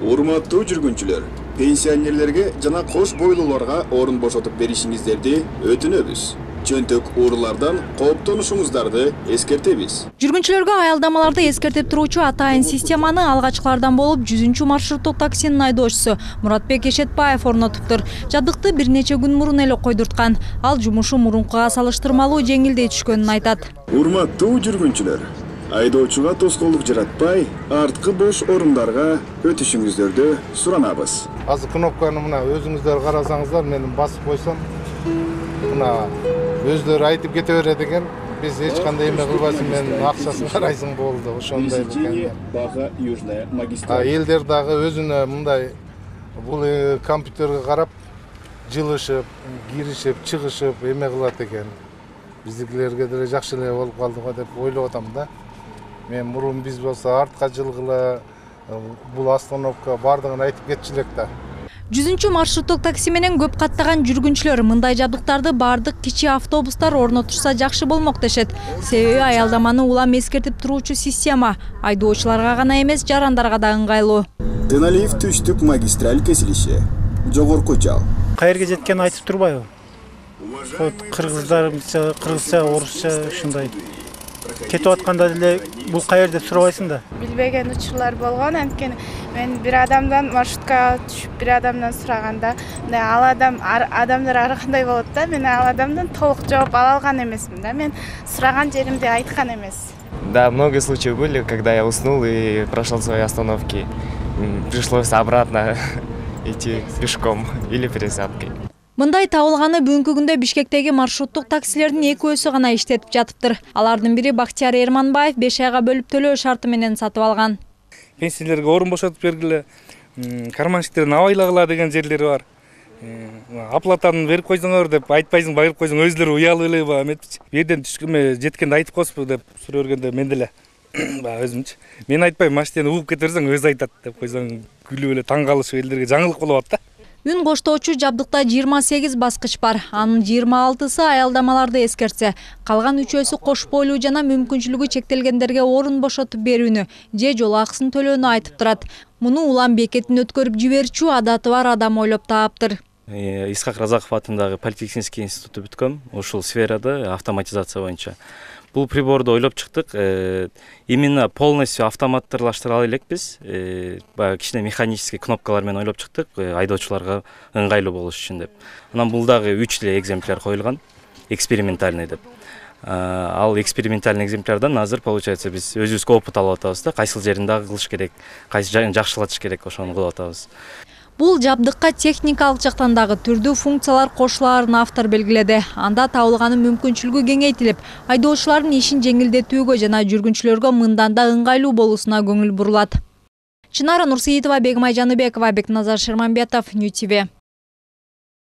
Урматтуу жүргүнчүлөр, пенсионерлерге жана кош бойлууларга орун бошотуп беришиңиздерди өтүнөбүз. Жөнтөк уурулардан кооптонушуңуздарды эскертебиз. Жүргүнчүлөргө аялдамаларды эскертип туруучу атайын системаны алгачкылардан болуп 100-маршруттук таксинин айдоочусу Муратбек Эшетбаев орнотуптур. Жабдыкты бир нече күн мурун эле койдурткан. Ал жумушу мурункуга салыштырмалуу жеңилдей түшкөнүн айтат. Урматтуу жүргүнчүлөр, айдоочуга тоскоолдук жаратпай, арткы бош орундарга өтүшүңүздөрдү суранабыз. Азыр кнопканы мына өзүңүздөр карасаңыздар, мен басып койсом, мына өздөрү айтып кете берет экен. Биз эч кандай эме кылбайсың, мен акчасын карайсың болду. Ошондой экен. Элдер дагы өзүнө мындай бул компьютерге карап жылышып, киришип, чыгышып эме кылат экен. Биздикилерге деле жакшы эле болуп калды го деп ойлоп атам да. Мен мурун биз болсо артка жылгыла, бул остановка бардыгын айтып кетчү элек да. 100-маршруттук такси менен көп каттаган жүргүнчүлөр мындай жабдыктарды бардык кичи автобустар орнотушса жакшы болмок дешет. Себеби аялдаманы улам эскертип туруучу система айдоочуларга гана эмес, жарандарга да ыңгайлуу. Теналиев түштүк магистраль кесилиши. Жогорку жал. Каерге жеткенин айтып турбайбы? Кыргызча, орусча ушундай. Кетип атканда деле бул каер деп сурабайсың да. Билбеген учурлар болгон, анткени мен бир адамдан маршрутка түшүп бир адамдан сураганда, ал адамдар ар кандай болот да, мен ал адамдан толук жооп ала алган эмесмин да. Мен сураган жеримди айткан эмес. Да, много случаев были, когда я уснул и прошел свои остановки. Пришлось обратно идти пешком или пересадкой. Мындай табылганы бүгүнкү күндө Бишкектеги маршруттук таксилердин экөөсү гана иштетип жатыптыр. Алардын бири Бактияр Эрманбаев 5 айга бөлүп төлөө шарты менен сатып алган. Пенсиялерге орун бошотуп бергиле, карманщиктердин абайлагыла деген жерлери бар. Оплатаны берип койсоңор деп айтпайсың, байырып койсоң өздөрү уялып эле эметчи. Бу жерден түшкөмө жеткенде айтып коесузбу деп суроо бергенде мен деле өзүмчү. Мен айтпайм, машинени угуп кете берсең өзү айтат деп койсоң күлүп эле таң калышып элдерге жаңылык болуп атат да. Үн коштоочу жабдыкта 28 баскыч бар. Анын 26сы аялдамаларды эскертсе, калган 3-өсү кош бойлуу жана мүмкүнчүлүгү чектелгендерге орун бошотуп берүүнү же жол акысын төлөөнү айтып турат. Муну улам бекетин өткөрүп жиберчү адаты бар адам ойлоп таптыр. Исхак Разаков атындагы политехнический институту бүткөм. Ушул сферада автоматизация боюнча. Бул приборду ойлоп чыктык. Именно полностью автоматтырлаштыра элекпиз. Кичине механический кнопкалар менен ойлоп чыктык, айдоочуларга ыңгайлуу болуш үчүн деп. Анан бул дагы 3 эле экземпляр коюлган, экспериментальный деп. Ал экспериментальный экземплярдан азыр получается биз өзүбүзгө опыт алып атабыз да, кайсыл жерин дагы кылыш керек, кайсы жайын жакшылатыш керек, ошону кылып атабыз. Бул жабдыкка техникалык жактан дагы түрдүү функциялар кошулаарын автор белгиледи. Анда табылганын мүмкүнчүлүгү кеңейтилип, айдоочулардын ишин жеңилдетүүгө жана жүргүнчүлөргө мындан да ыңгайлуу болуусуна көңүл бурулат. Чынара Нурсейитова, Бегмай Жаныбекова, Бекназар Шерманбетов, Нью ТВ.